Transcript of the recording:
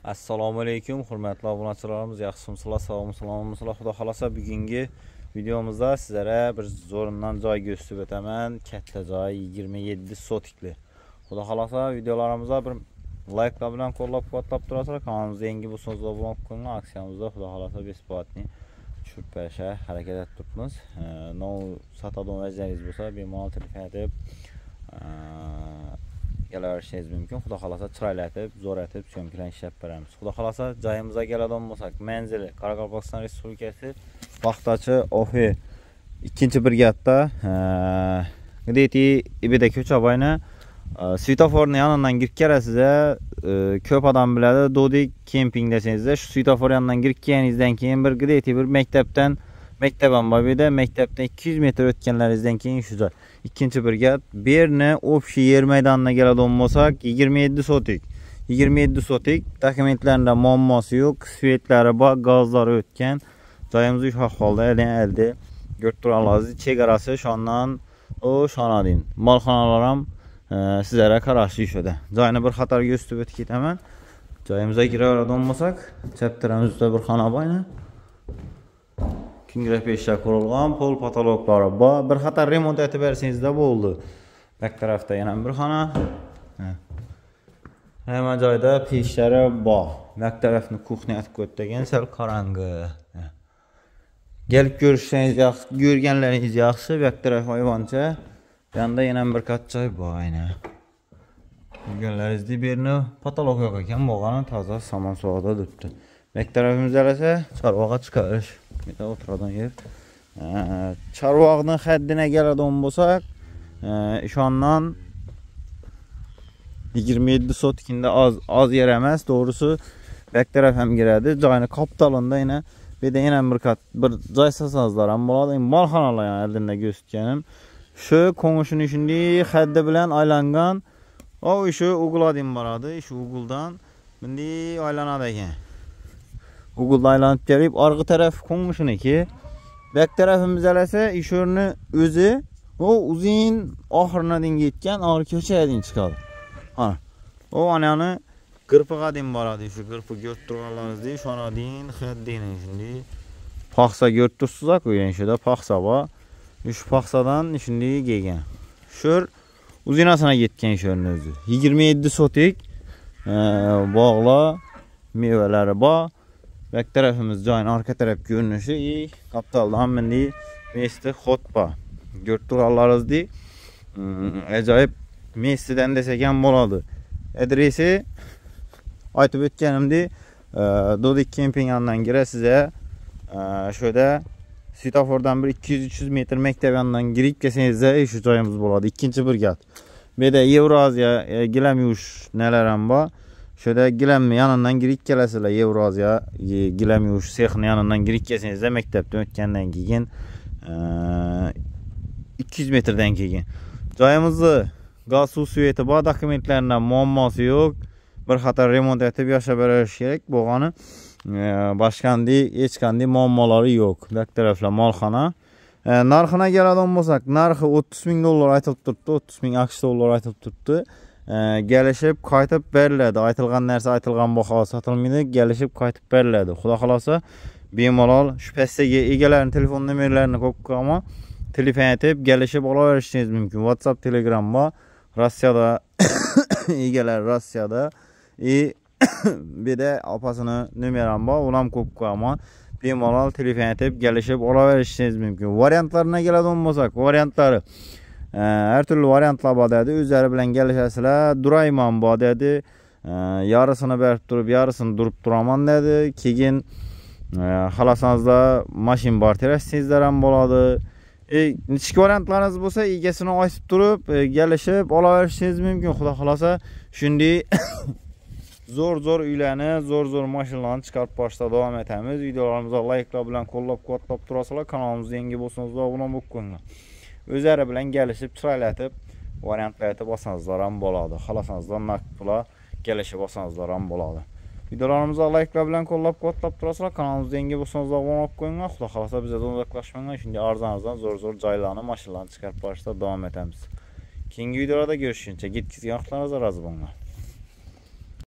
Assalomu alaykum, hurmatli obunachilarimiz, yaxshimisizlar, sog'misizlar? Xudo xolasa bugungi videomizda sizlarga bir zo'rindan joy ko'rsatib o'taman. Katta joy 27 sotikli. Xudo xolasa videolarimizda bir likelar bilan qo'llab-quvvatlab turasizlar. Kanalimizga yangi bo'lsangiz obuna bo'lib qo'ying. Aksiyamizda xudo xolasa besplatni tushirib berishga harakat etib turibmiz. No sotadigan vaziyatiniz bo'lsa, bemalol telefon etib kelaverishingiz mumkin. Xudo xolasa chiroylatib, zo'r etib, cho'mkilan ishlab beramiz. Xudo xolasa joyimizga keladigan bo'lsak, manzili Qoraqalpog'iston Respublikasi Paxtachi Ofi 2-brigadda Gdeti Ibida ko'cha bo'yini svetoforning yonidan kirib kelasiz. Ko'p odam biladi, Dodik kemping desangizda, shu svetofor yonidan kirib kelganingizdan keyin bir Gdeti bir maktabdan maktabdan 200 metr o'tganlaringizdan keyin shu joy 2-brigad Berni общий yer maydoniga keladigan bo'lsak 27 sotik. 27 sotik, dokumentlarida muammosi yo'q, svetlari bor, gazlari o'tgan. Joyimiz shu ahvolda elde ko'rib turasiz. Chegarasi shondan shonadin. Molxonalar ham sizlarga qarashli ishida. Joyni bir xatar ko'rsatib o'tib ketaman. Joyimizga kiraveradigan bo'lsak, chap tarafimizda bir xona bor. Kingra peshlar qurilgan, pol patologlari bor. Bir xatar remont etib bersangizda bo'ldi. Bak tarafda yana bir xona. Hamma joyda peshlari bor. Bak tarafni kuxnya etib ko'tagan, sal qorong'i. Kelib ko'rishingiz yaxshi, ko'rganlaringiz yaxshi. Bak taraf hayvoncha. Yanda yana bir katta joy bor ayna. Ko'rganlaringizda berni patolog yo'q ekan, bo'lgani toza somon suvda turibdi. Bak tarafimizda esa chorvaga chiqarish. Meta o'tiradigan yer. Chorvoqning haddina keladigan bo'lsak, ishondan 27 sotikda oz yer emas, to'g'risi bak taraf ham kiradi. Joyni kapitalında yana bir joy sasazlar ham bo'ladi. Molxonalar ham eldinda ko'rsatganim. Shu qo'ng'ishini shunday haddi bilan aylangan. O shu uguldan boradi, shu uguldan bunday aylanadi ekan. Google'da aylanıp gelip arka taraf konmuşuniki. Bek tarafımızda ise işörünü özü o uzun ahırına din gitken ağır köşeye din çıkadı. O ananı kırpığa din baradı. Şu kırpı götürürleriniz diye şu an din xeddinin şimdi. Paxsa götürsüzak o yani şurada paxsa var. Şu paxsadan şimdi gegen. Şur uzunasına gitken işörünün özü. 27 sotik bağla meyveleri var. Bak tarafımız joyun arka taraf görünüşü iyi. Kapitalda hammendi mescid xotba. Görtürlarız di. Acayip mescidden desek ham bo'ladi. Adresi aytib o'tganimda Dodik kemping yandan girasiz. Şöyle svetofordan bir 200-300 metr maktab yandan girib kelsangizda shu joyimiz bo'ladi. 2-brigad. Bu yerda Yevroziya gilamyush nelar ham bor. Şöyle gilamni yanından girip kelasizlar, Yevroziya gilamyush sexni yanından girip kelsangizda maktabdan o'tgandan keyin 200 metrdan keyin joyimizni gaz suv sveti bor, dokumentlaridan muammosi yo'q. Bir xatar remont etib yashab berish kerak. Bo'lgani hech qanday muammolari yo'q. Bu taraflar molxona. Narxina keladigan bo'lsak, narxi $30,000 aytilib turibdi, 30,000 AQSh dollar aytilib turibdi. Gelişip qaytib beriladi. Aytilgan narsa aytilgan baho sotilmaydi, gelişip qaytib beriladi. Xudo xolasa bemalol shu pastdagi egalarning telefon nomerlarini qo'yib qo'yaman. Telefon etib gelişip olaverishingiz mumkin. WhatsApp, Telegram bor. Rossiyada egalar Rossiyada bir de opasini nomeram bor, uni ham qo'yib qo'yaman. Bemalol telefon etib gelişip olaverishingiz mumkin. Variantlarına keladigan bo'lsak, variantlari her türlü variantlar bor dedi. Üzeri bilen gelişesizler. Durayman bor dedi. Yarısını berip durup yarısını durup duraman dedi. Keyin xalasanızda maşin barterasingizlar ham bo'ladi. Ichki variantlarınız bo'lsa, egasini aytib turib, gelişip olaverishingiz mumkin. Xudo xolasa shunday zo'r uylarni, zo'r mashinalarni chiqarib borishda davom etamiz. Videolarimizga likelar bilan qo'llab-quvvatlab turasizlar. Kanalimizga yangi bo'lsangiz obuna bo'lib qo'ying. O'zlari bilan kelishib, chiroylatib, variantlarni bossanizlar ham bo'ladi. Xolasanizlar naqd pula kelishib bossanizlar ham bo'ladi. Videolarimizga likelar bilan qo'llab-quvvatlab turasizlar. Kanalimizga yangi bo'lsangiz obuna bo'lib qo'ying. Xudo xolasa bizdan uzoqlashmang. Shunday arzon zo'r joylarni, mashinalarni chiqarib borishda davom etamiz. Keyingi videolarda görüşünce gitkizgan vaqtlaringiz rozi bo'linglar.